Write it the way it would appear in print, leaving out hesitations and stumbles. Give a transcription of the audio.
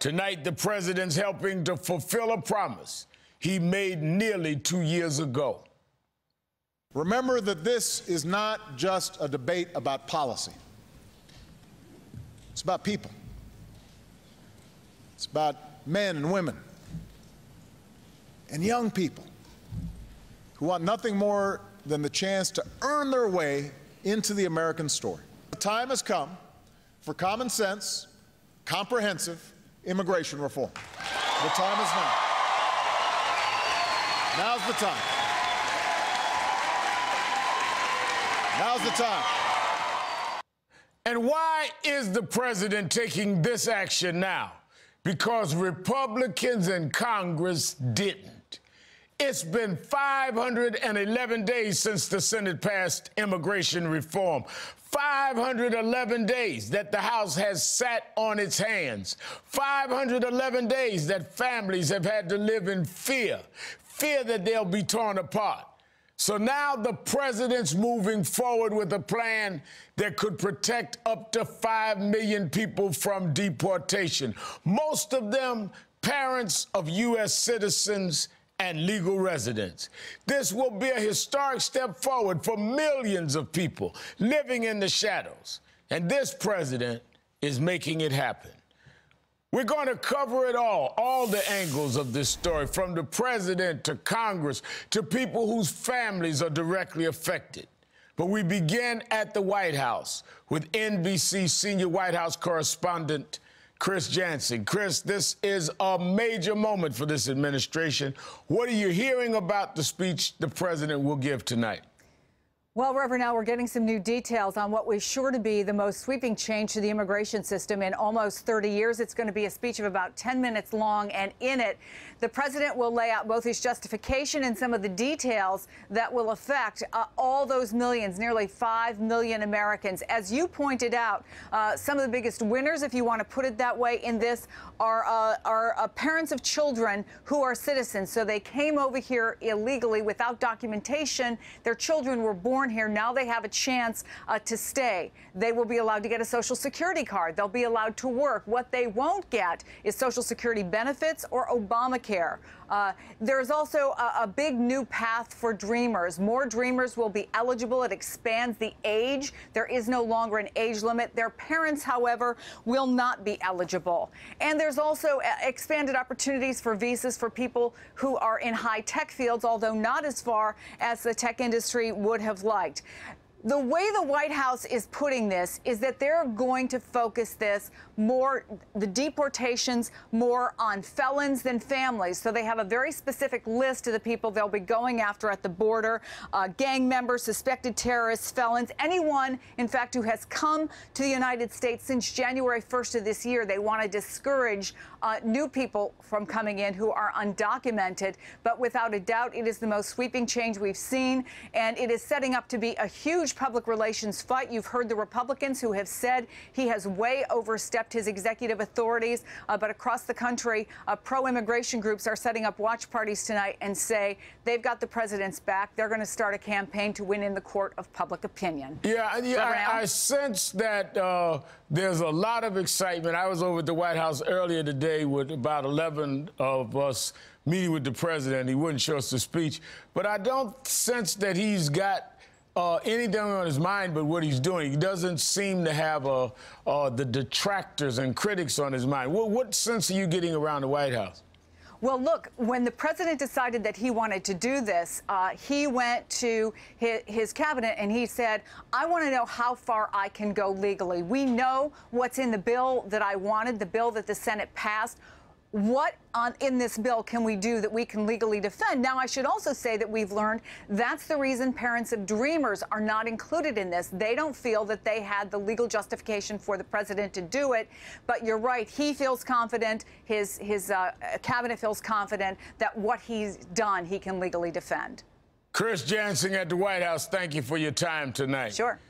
Tonight, the president's helping to fulfill a promise he made nearly 2 years ago. Remember that this is not just a debate about policy. It's about people. It's about men and women and young people who want nothing more than the chance to earn their way into the American story. The time has come for common sense, comprehensive immigration reform. The time is now. Now's the time. Now's the time. And why is the president taking this action now? Because Republicans in Congress didn't. It's been 511 days since the Senate passed immigration reform. 511 days that the House has sat on its hands. 511 days that families have had to live in fear that they'll be torn apart. So now the president's moving forward with a plan that could protect up to 5 million people from deportation, most of them parents of U.S. citizens and legal residents. This will be a historic step forward for millions of people living in the shadows. And this president is making it happen. We're going to cover it all the angles of this story, from the president to Congress to people whose families are directly affected. But we begin at the White House with NBC senior White House correspondent Chris Jansing. Chris, this is a major moment for this administration. What are you hearing about the speech the president will give tonight? Well, Reverend, now we're getting some new details on what was sure to be the most sweeping change to the immigration system in almost 30 years. It's going to be a speech of about 10 minutes long, and in it, the president will lay out both his justification and some of the details that will affect all those millions, nearly 5 million Americans. As you pointed out, some of the biggest winners, if you want to put it that way, in this are parents of children who are citizens. So they came over here illegally without documentation. Their children were born here. Now they have a chance to stay. They will be allowed to get a Social Security card. They'll be allowed to work. What they won't get is Social Security benefits or Obamacare. There's also a big new path for Dreamers. More Dreamers will be eligible. It expands the age. There is no longer an age limit. Their parents, however, will not be eligible. And there's also expanded opportunities for visas for people who are in high-tech fields, although not as far as the tech industry would have liked. The way the White House is putting this is that they're going to focus this more, the deportations, more on felons than families. So they have a very specific list of the people they'll be going after at the border: gang members, suspected terrorists, felons, anyone, in fact, who has come to the United States since January 1st of this year. They want to discourage new people from coming in who are undocumented. But without a doubt, it is the most sweeping change we've seen, and it is setting up to be a huge public relations fight. You've heard the Republicans who have said he has way overstepped his executive authorities, but across the country, pro-immigration groups are setting up watch parties tonight and say they've got the president's back. They're going to start a campaign to win in the court of public opinion. I sense that there's a lot of excitement. I was over at the White House earlier today with about 11 of us meeting with the president. He wouldn't show us the speech, but I don't sense that he's got anything on his mind but what he's doing. He doesn't seem to have the detractors and critics on his mind. What sense are you getting around the White House? Well, look, when the president decided that he wanted to do this, he went to his cabinet and he said, I want to know how far I can go legally. We know what's in the bill that I wanted, the bill that the Senate passed. What in this bill can we do that we can legally defend? Now, I should also say that we've learned that's the reason parents of Dreamers are not included in this. They don't feel that they had the legal justification for the president to do it. But you're right. He feels confident. His cabinet feels confident that what he's done, he can legally defend. Chris Jansing at the White House, thank you for your time tonight. Sure.